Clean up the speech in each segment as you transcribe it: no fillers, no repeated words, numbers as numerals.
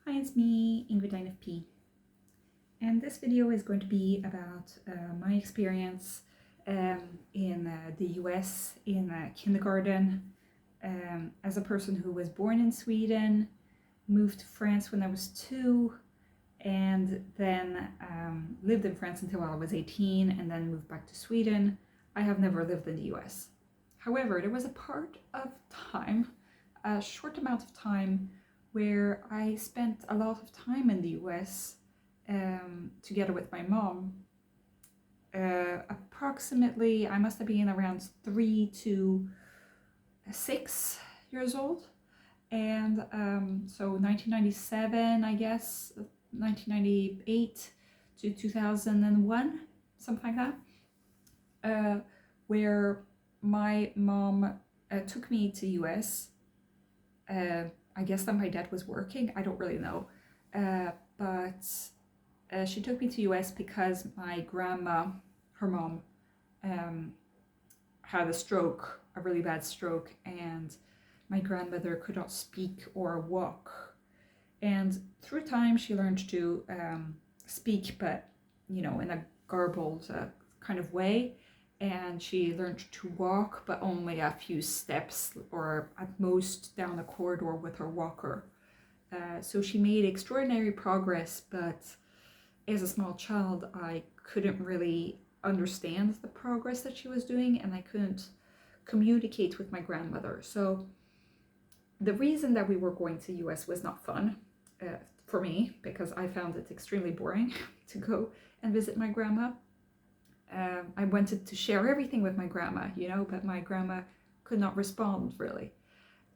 Hi, it's me, Ingrid P. And this video is going to be about my experience in the US in kindergarten as a person who was born in Sweden, moved to France when I was 2, and then lived in France until I was 18 and then moved back to Sweden. I have never lived in the US. However, there was a part of time, a short amount of time, where I spent a lot of time in the US together with my mom. Approximately, I must have been around 3 to 6 years old. And so 1997, I guess, 1998 to 2001, something like that, where my mom took me to US. I guess that my dad was working, I don't really know. But she took me to US because my grandma, her mom, had a stroke, a really bad stroke, and my grandmother could not speak or walk. And through time, she learned to speak, but in a garbled kind of way. And she learned to walk, but only a few steps or at most down a corridor with her walker. So she made extraordinary progress, but as a small child, I couldn't really understand the progress that she was doing, and I couldn't communicate with my grandmother. So the reason that we were going to US was not fun for me, because I found it extremely boring to go and visit my grandma. I wanted to share everything with my grandma, but my grandma could not respond really.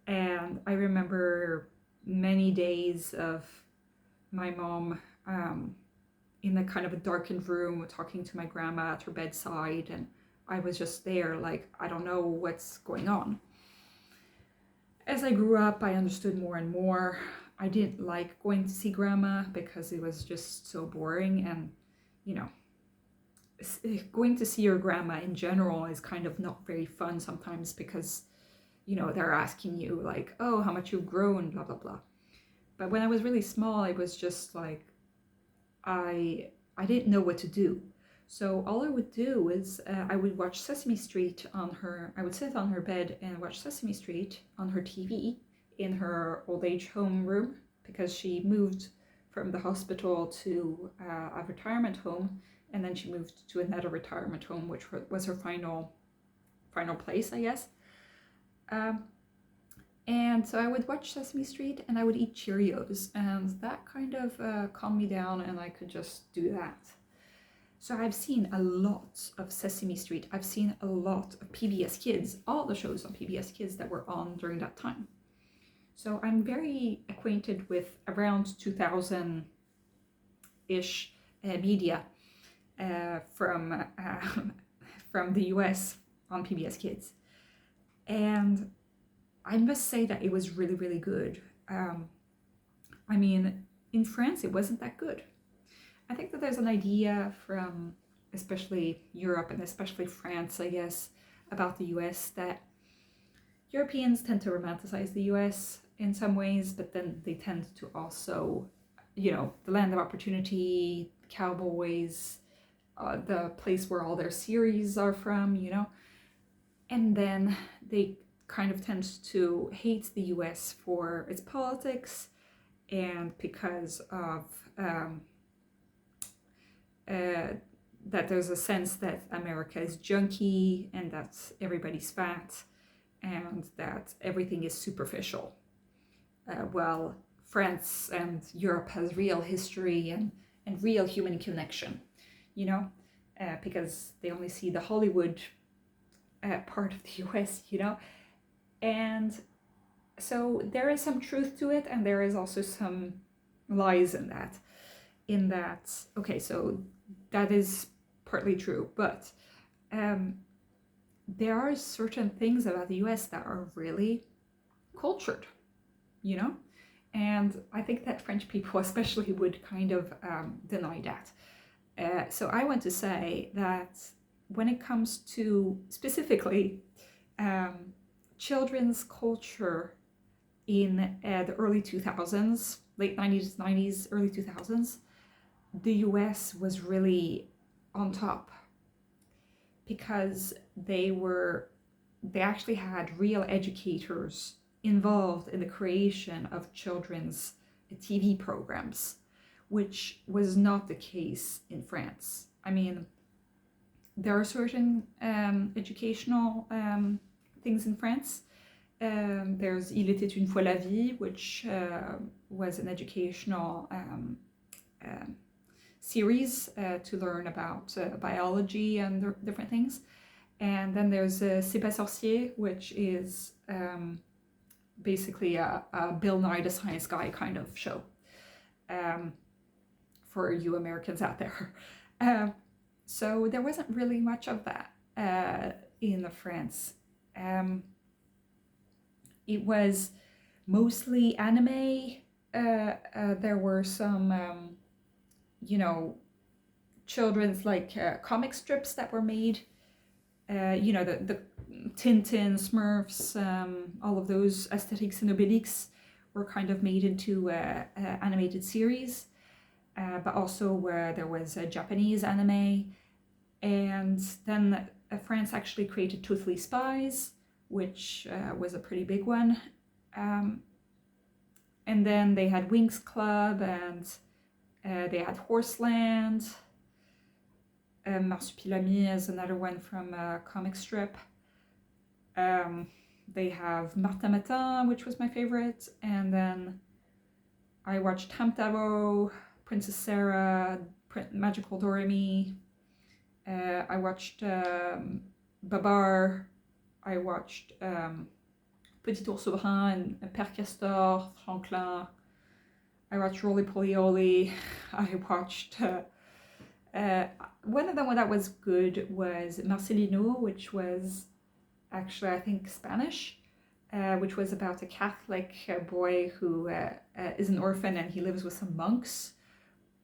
And I remember many days of my mom in a kind of a darkened room talking to my grandma at her bedside, and I was just there like, I don't know what's going on. As I grew up, I understood more and more. I didn't like going to see grandma because it was just so boring, and going to see your grandma in general is kind of not very fun sometimes, because they're asking you like, oh, how much you've grown, blah blah blah. But when I was really small, I was just like, I didn't know what to do. So all I would do is I would watch Sesame Street I would sit on her bed and watch Sesame Street on her TV in her old age home room, because she moved from the hospital to a retirement home, and then she moved to another retirement home, which was her final place, I guess. And so I would watch Sesame Street and I would eat Cheerios, and that kind of calmed me down, and I could just do that. So I've seen a lot of Sesame Street. I've seen a lot of PBS Kids, all the shows on PBS Kids that were on during that time. So I'm very acquainted with around 2000-ish media from the US on PBS Kids. And I must say that it was really, really good. I mean, in France, it wasn't that good. I think that there's an idea from especially Europe and especially France, I guess, about the US, that Europeans tend to romanticize the US in some ways, but then they tend to also, the land of opportunity, cowboys, the place where all their series are from, and then they kind of tends to hate the US for its politics, and because of that there's a sense that America is junky and that everybody's fat and that everything is superficial. While France and Europe has real history and real human connection, because they only see the Hollywood part of the US, And so there is some truth to it, and there is also some lies in that. Okay, so that is partly true, but there are certain things about the US that are really cultured, and I think that French people especially would kind of deny that. So I want to say that when it comes to specifically children's culture in the early 2000s, late 90s, early 2000s, the US was really on top because they actually had real educators involved in the creation of children's TV programs, which was not the case in France. I mean, there are certain educational things in France. There's Il était une fois la vie, which was an educational series to learn about biology and different things. And then there's C'est pas sorcier, which is basically a Bill Nye the Science Guy kind of show for you Americans out there. So there wasn't really much of that in France. It was mostly anime. There were some, children's comic strips that were made. The Tintin, Smurfs, all of those Asterix and Obelix were kind of made into animated series. But also there was a Japanese anime. And then France actually created Toothly Spies, which was a pretty big one. And then they had Winx Club, and they had Horseland. Marsupilami is another one from a comic strip. They have Martin Matin, which was my favorite. And then I watched Hamtaro, Princess Sarah, Magical Doremi. I watched Babar. I watched Petit Ours Brun and Père Castor, Franklin. I watched Roly Poly Oly. I watched one of them that was good was Marcelino, which was actually I think Spanish, which was about a Catholic boy who is an orphan and he lives with some monks,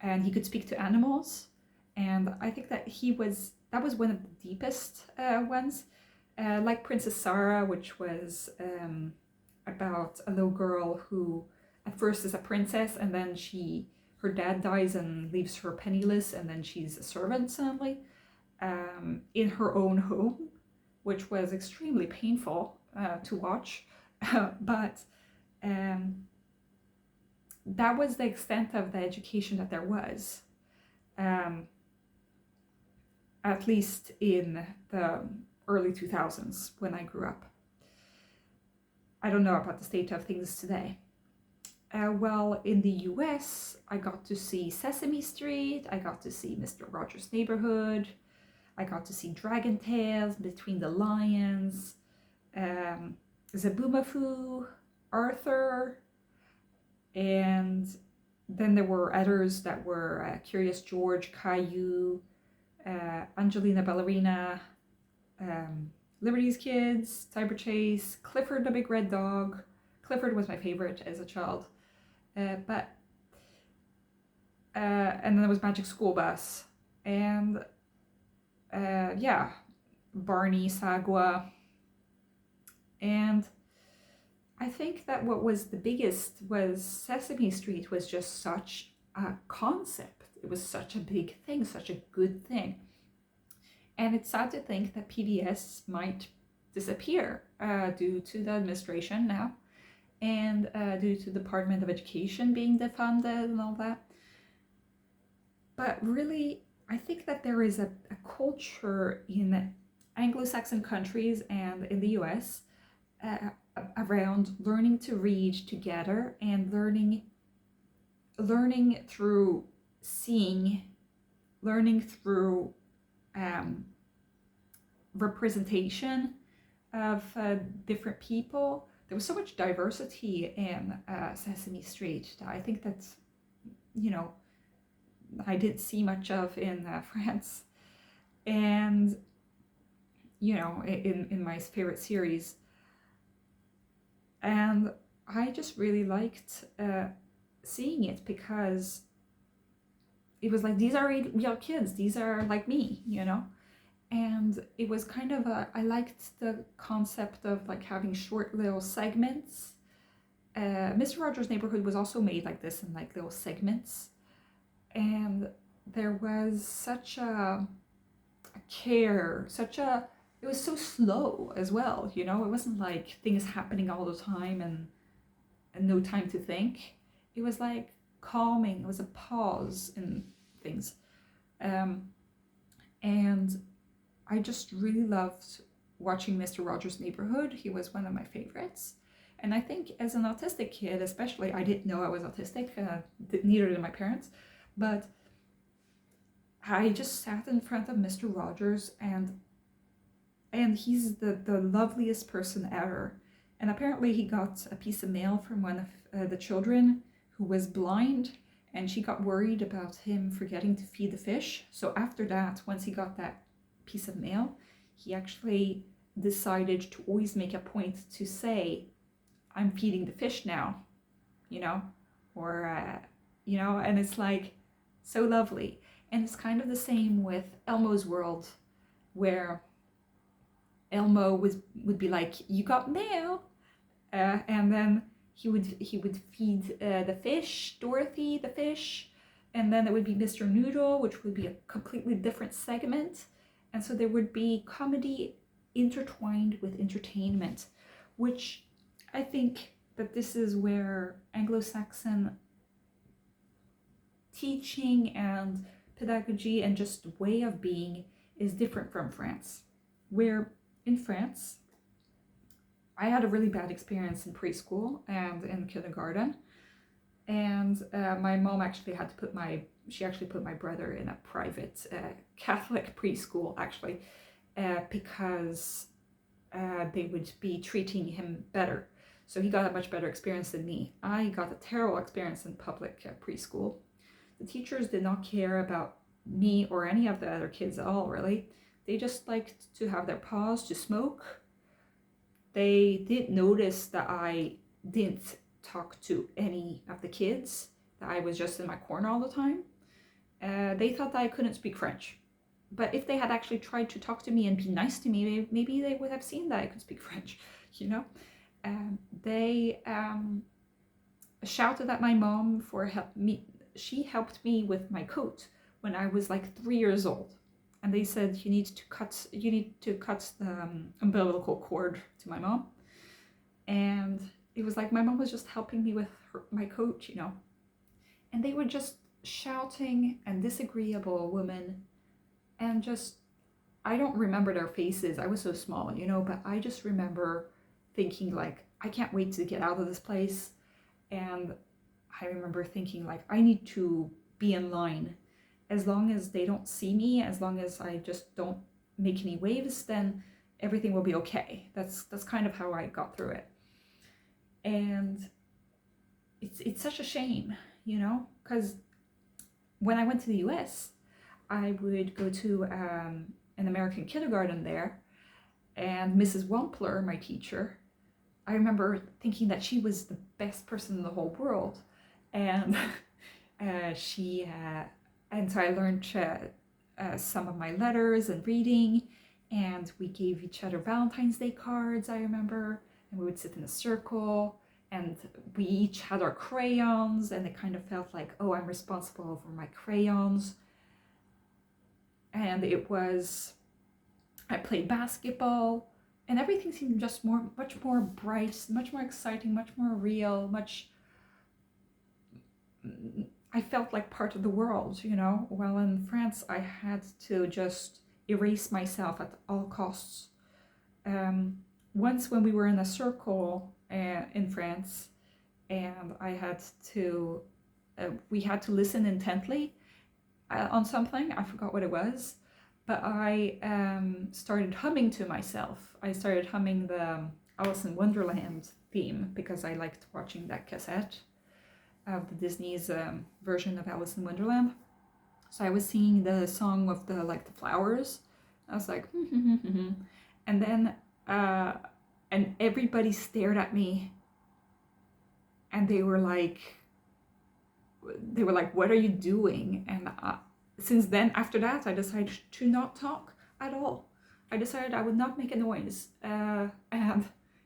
and he could speak to animals. And I think that that was one of the deepest ones, like Princess Sarah, which was about a little girl who at first is a princess, and then her dad dies and leaves her penniless, and then she's a servant suddenly in her own home, which was extremely painful to watch. But that was the extent of the education that there was, at least in the early 2000s when I grew up. I don't know about the state of things today. Well, in the US, I got to see Sesame Street, I got to see Mr. Rogers' Neighborhood, I got to see Dragon Tales, Between the Lions, Zaboomafoo, Arthur, and then there were others that were Curious George, Caillou, Angelina Ballerina, Liberty's Kids, Cyber Chase, Clifford the Big Red Dog. Clifford was my favorite as a child. And then there was Magic School Bus, and Barney, Sagwa. And I think that what was the biggest was Sesame Street was just such a concept. It was such a big thing, such a good thing. And it's sad to think that PBS might disappear due to the administration now, and due to the Department of Education being defunded and all that. But really, I think that there is a culture in Anglo-Saxon countries and in the US around learning to read together and learning through seeing, learning through representation of different people. There was so much diversity in Sesame Street that I think that's, I didn't see much of in France. And, in my favorite series. And I just really liked seeing it because it was like, these are real kids, these are like me, And it was kind of I liked the concept of like having short little segments Mr. Rogers' Neighborhood was also made like this in like little segments, and there was such a care, it was so slow as well, you know? It wasn't like things happening all the time and no time to think. It was like calming, it was a pause in things. And I just really loved watching Mr. Rogers' Neighborhood. He was one of my favorites. And I think as an autistic kid, especially, I didn't know I was autistic, neither did my parents, but I just sat in front of Mr. Rogers and he's the loveliest person ever. And apparently he got a piece of mail from one of the children who was blind, and she got worried about him forgetting to feed the fish. So after that, once he got that piece of mail, he actually decided to always make a point to say, I'm feeding the fish now, you know, or, you know, and it's like so lovely. And it's kind of the same with Elmo's world, where Elmo would be like, you got mail, and then he would feed the fish, Dorothy the fish, and then it would be Mr. Noodle, which would be a completely different segment. And so there would be comedy intertwined with entertainment, which I think that this is where Anglo-Saxon teaching and pedagogy and just way of being is different from France. Where in France, I had a really bad experience in preschool and in kindergarten, and my mom actually had to put my brother in a private Catholic preschool, actually, because they would be treating him better. So he got a much better experience than me. I got a terrible experience in public preschool. The teachers did not care about me or any of the other kids at all, really. They just liked to have their paws to smoke. They did notice that I didn't talk to any of the kids, that I was just in my corner all the time. They thought that I couldn't speak French. But if they had actually tried to talk to me and be nice to me, maybe they would have seen that I could speak French, you know? They shouted at my mom for help me. She helped me with my coat when I was like 3 years old. And they said, you need to cut the umbilical cord to my mom. And it was like my mom was just helping me with my coat, you know. And they were just shouting and disagreeable women. And just, I don't remember their faces. I was so small, you know, but I just remember thinking like, I can't wait to get out of this place. And I remember thinking like, I need to be in line. As long as they don't see me, as long as I just don't make any waves, then everything will be okay. That's kind of how I got through it. And it's such a shame, you know, because when I went to the US, I would go to an American kindergarten there, and Mrs. Wampler, my teacher, I remember thinking that she was the best person in the whole world. And and so I learned some of my letters and reading, and we gave each other Valentine's Day cards, I remember, and we would sit in a circle, and we each had our crayons, and it kind of felt like, oh, I'm responsible for my crayons. And I played basketball, and everything seemed just much more bright, much more exciting, much more real, I felt like part of the world, you know. While in France, I had to just erase myself at all costs. Once when we were in a circle in France, and we had to listen intently on something, I forgot what it was, but I started humming to myself. I started humming the Alice in Wonderland theme because I liked watching that cassette of the Disney's version of Alice in Wonderland. So I was singing the song of the flowers. I was like, and then and everybody stared at me, and they were like, what are you doing? And since then, after that, I decided to not talk at all. I decided I would not make a noise, and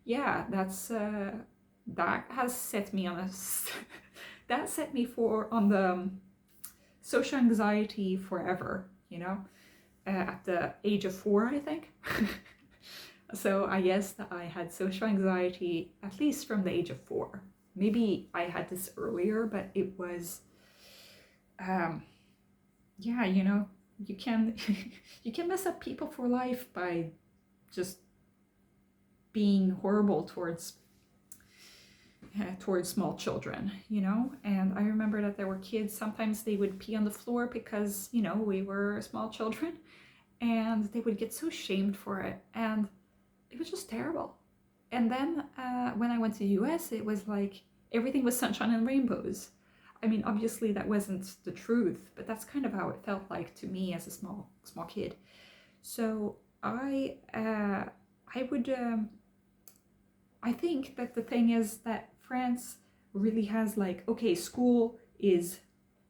yeah, that's that has set me on a that set me for on the social anxiety forever, you know, at the age of 4, I think. So I guess that I had social anxiety at least from the age of 4. Maybe I had this earlier, but it was, yeah, you know, you can you can mess up people for life by just being horrible towards small children, you know. And I remember that there were kids, sometimes they would pee on the floor because, you know, we were small children, and they would get so shamed for it, and it was just terrible. And then when I went to the US, it was like everything was sunshine and rainbows. I mean, obviously that wasn't the truth, but that's kind of how it felt like to me as a small kid. So I think that the thing is that France really has like, okay, school is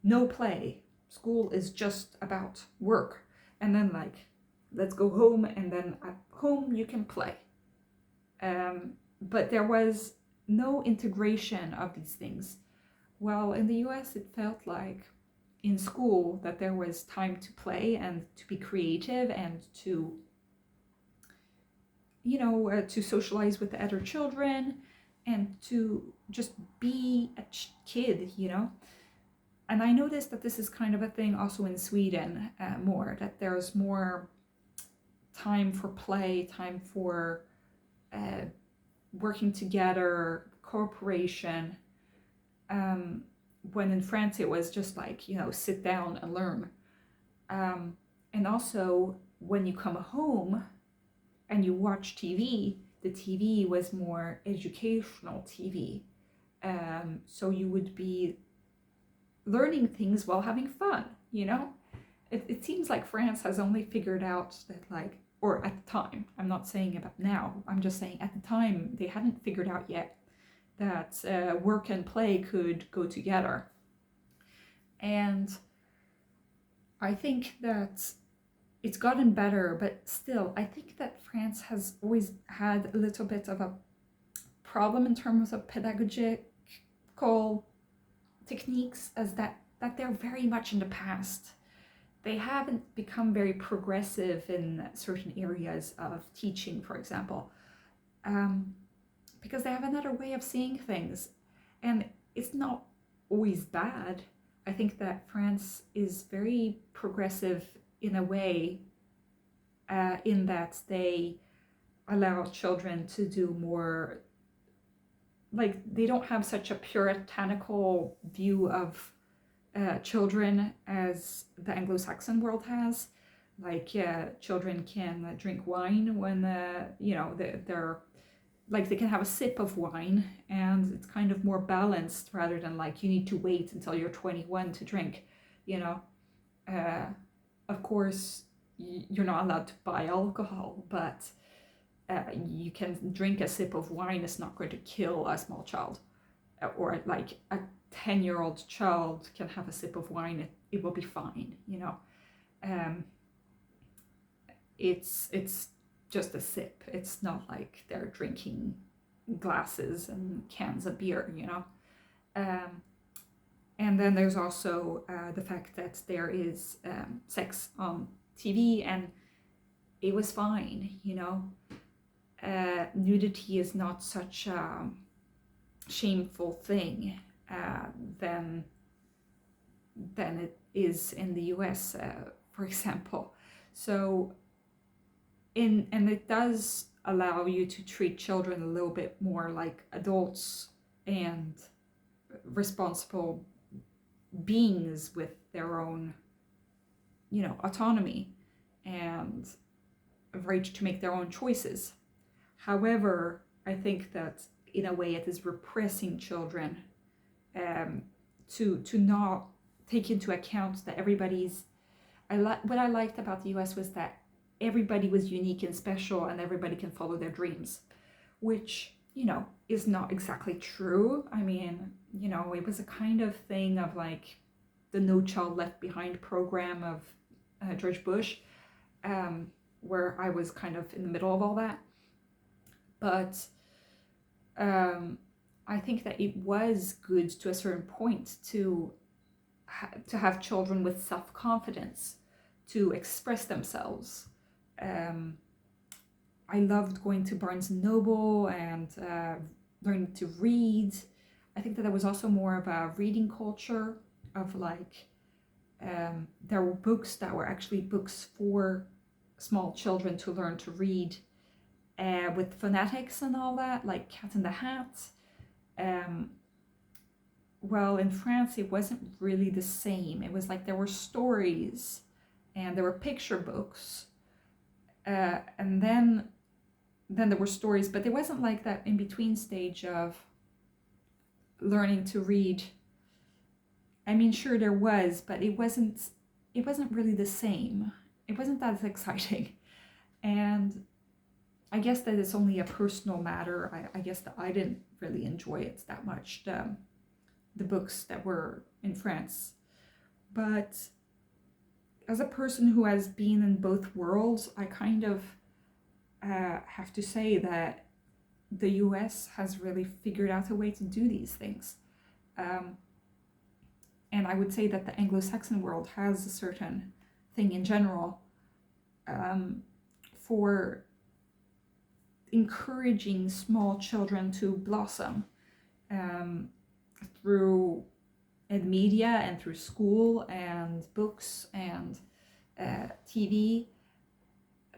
no play. School is just about work. And then like, let's go home, and then at home you can play. But there was no integration of these things. Well, in the US, it felt like in school that there was time to play and to be creative and to, you know, to socialize with the other children and to just be a kid, you know. And I noticed that this is kind of a thing also in Sweden more, that there's more time for play, time for working together, cooperation. When in France it was just like, you know, sit down and learn. And also when you come home and you watch TV, the TV was more educational TV. So you would be learning things while having fun, you know? It seems like France has only figured out that, like, or at the time, I'm not saying about now, I'm just saying at the time they hadn't figured out yet that work and play could go together. And I think that it's gotten better, but still, I think that France has always had a little bit of a problem in terms of pedagogical techniques, as that they're very much in the past. They haven't become very progressive in certain areas of teaching, for example, because they have another way of seeing things. And it's not always bad. I think that France is very progressive in a way, in that they allow children to do more, like, they don't have such a puritanical view of children as the Anglo-Saxon world has. Like, children can drink wine when, you know, they're like, they can have a sip of wine, and it's kind of more balanced rather than like you need to wait until you're 21 to drink, you know. Of course, you're not allowed to buy alcohol, but you can drink a sip of wine. It's not going to kill a small child, or like a 10-year-old child can have a sip of wine. It will be fine, you know. It's just a sip. It's not like they're drinking glasses and cans of beer, you know. And then there's also the fact that there is sex on TV, and it was fine, you know. Nudity is not such a shameful thing than it is in the US, for example. So, and it does allow you to treat children a little bit more like adults and responsible beings with their own, you know, autonomy and right to make their own choices. However, I think that in a way it is repressing children to not take into account that everybody's. What I liked about the US was that everybody was unique and special, and everybody can follow their dreams, which, you know, is not exactly true. I mean, you know, it was a kind of thing of like the No Child Left Behind program of George Bush, where I was kind of in the middle of all that. But I think that it was good to a certain point to have children with self-confidence, to express themselves. I loved going to Barnes and Noble and learning to read. I think that there was also more of a reading culture of like, there were books that were actually books for small children to learn to read, with phonetics and all that, like Cat in the Hat. Well, in France, it wasn't really the same. It was like there were stories and there were picture books, and then there were stories, but there wasn't like that in between stage of learning to read. I mean, sure there was, but it wasn't really the same. It wasn't that exciting. And I guess that it's only a personal matter. I guess that I didn't really enjoy it that much, the books that were in France. But as a person who has been in both worlds, I kind of have to say that the US has really figured out a way to do these things. And I would say that the Anglo-Saxon world has a certain thing in general, for encouraging small children to blossom, through media and through school and books and TV,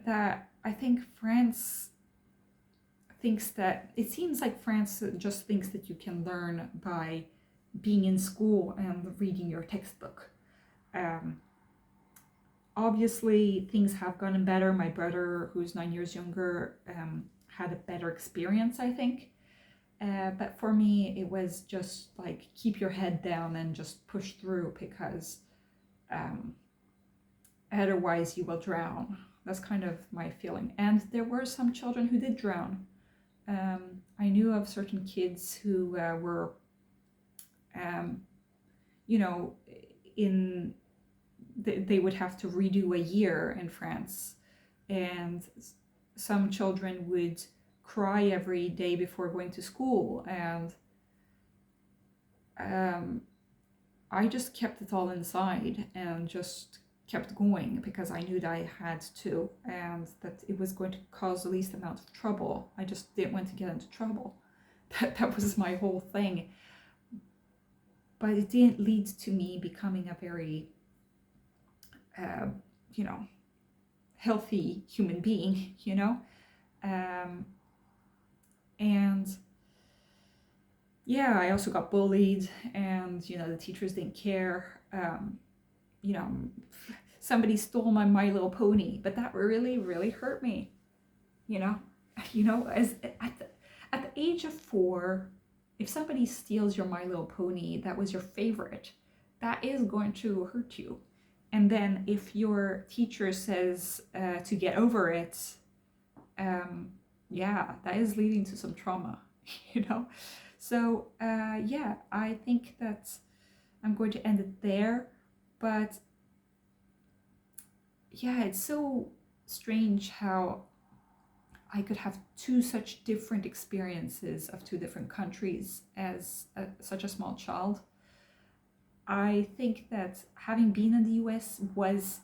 that I think France thinks that, it seems like France just thinks that you can learn by being in school and reading your textbook. Obviously, things have gotten better. My brother, who's 9 years younger, had a better experience, I think. But for me, it was just like, keep your head down and just push through, because otherwise you will drown. That's kind of my feeling. And there were some children who did drown. I knew of certain kids who were, they would have to redo a year in France. And some children would cry every day before going to school. And I just kept it all inside and just kept going, because I knew that I had to, and that it was going to cause the least amount of trouble. I just didn't want to get into trouble. That was my whole thing. But it didn't lead to me becoming a very, healthy human being, and yeah, I also got bullied, and the teachers didn't care. Somebody stole my My Little Pony, but that really, really hurt me. As at the age of 4, if somebody steals your My Little Pony that was your favorite, that is going to hurt you. And then if your teacher says to get over it, that is leading to some trauma, So I think that I'm going to end it there. But yeah, it's so strange how I could have 2 such different experiences of 2 different countries as such a small child. I think that having been in the US was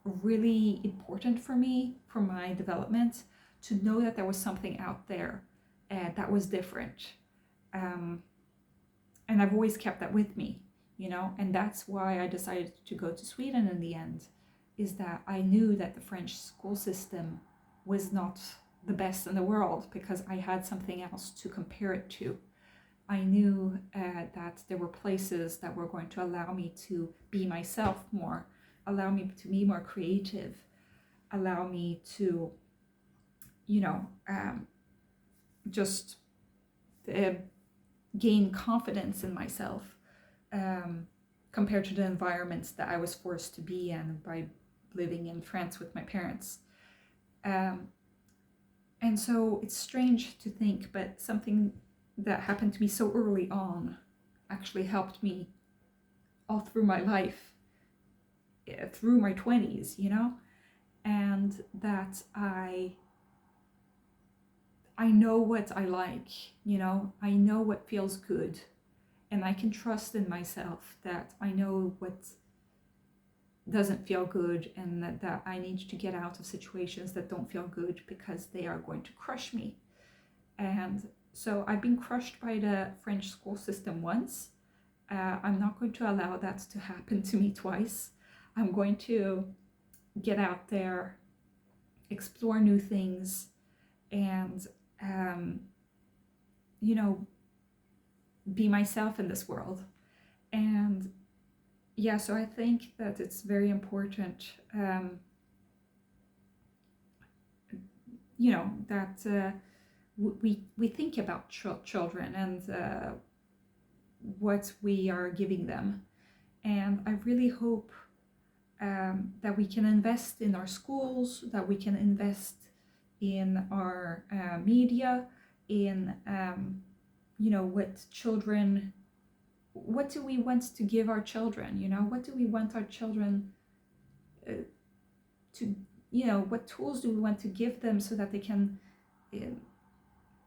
really important for me, for my development, to know that there was something out there that was different. And I've always kept that with me, and that's why I decided to go to Sweden in the end, is that I knew that the French school system was not the best in the world, because I had something else to compare it to. I knew that there were places that were going to allow me to be myself more, allow me to be more creative, allow me to, just gain confidence in myself, compared to the environments that I was forced to be in by living in France with my parents. And so it's strange to think, but something that happened to me so early on actually helped me all through my life, through my 20s, and that I know what I like, you know, I know what feels good, and I can trust in myself that I know what doesn't feel good, and that I need to get out of situations that don't feel good because they are going to crush me. And so I've been crushed by the French school system once. I'm not going to allow that to happen to me twice. I'm going to get out there, explore new things, and, you know, be myself in this world. And yeah, so I think that it's very important, you know, that we think about children and what we are giving them. And I really hope that we can invest in our schools, that we can invest in our media, in, you know, what do we want to give our children, you know, what do we want our children to, you know, what tools do we want to give them so that they can, you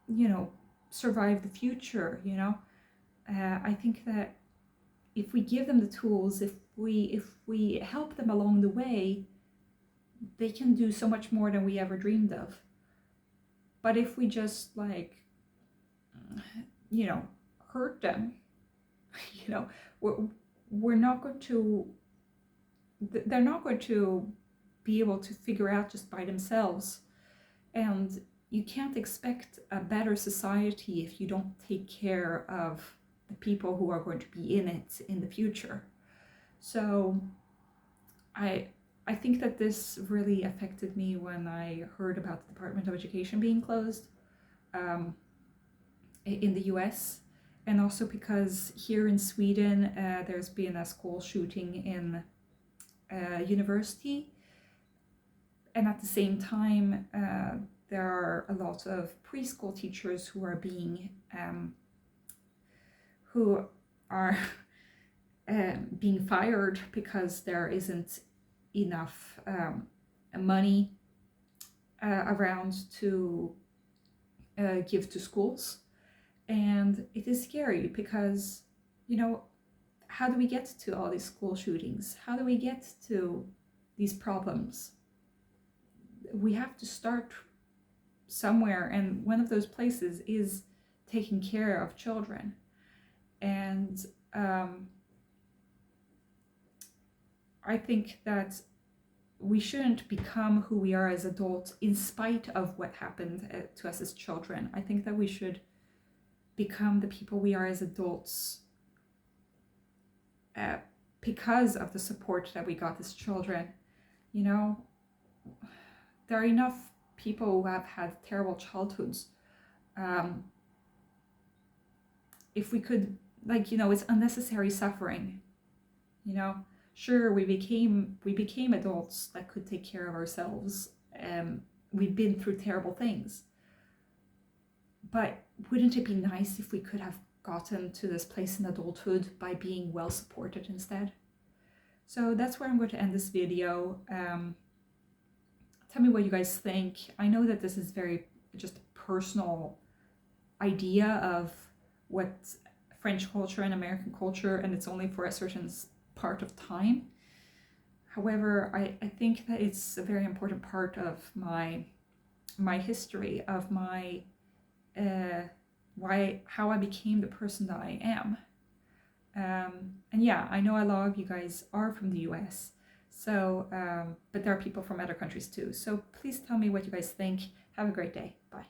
know, survive the future, you know. I think that if we give them the tools, if we help them along the way, they can do so much more than we ever dreamed of. But if we just, like, you know, hurt them, you know, we're not going to, they're not going to be able to figure out just by themselves. And you can't expect a better society if you don't take care of the people who are going to be in it in the future. So I think that this really affected me when I heard about the Department of Education being closed in the US, and also because here in Sweden there's been a school shooting in a university, and at the same time there are a lot of preschool teachers who are being being fired because there isn't enough money around to give to schools. And it is scary because, you know, how do we get to all these school shootings? How do we get to these problems? We have to start somewhere, and one of those places is taking care of children. And I think that we shouldn't become who we are as adults in spite of what happened to us as children. I think that we should become the people we are as adults because of the support that we got as children. You know, there are enough people who have had terrible childhoods. If we could, like, you know, it's unnecessary suffering, you know. Sure, we became adults that could take care of ourselves. We've been through terrible things. But wouldn't it be nice if we could have gotten to this place in adulthood by being well supported instead? So that's where I'm going to end this video. Tell me what you guys think. I know that this is very just a personal idea of what French culture and American culture, and it's only for a certain part of time. However, I think that it's a very important part of my history, of my how I became the person that I am. And yeah, I know a lot of you guys are from the US, so but there are people from other countries too. So please tell me what you guys think. Have a great day. Bye.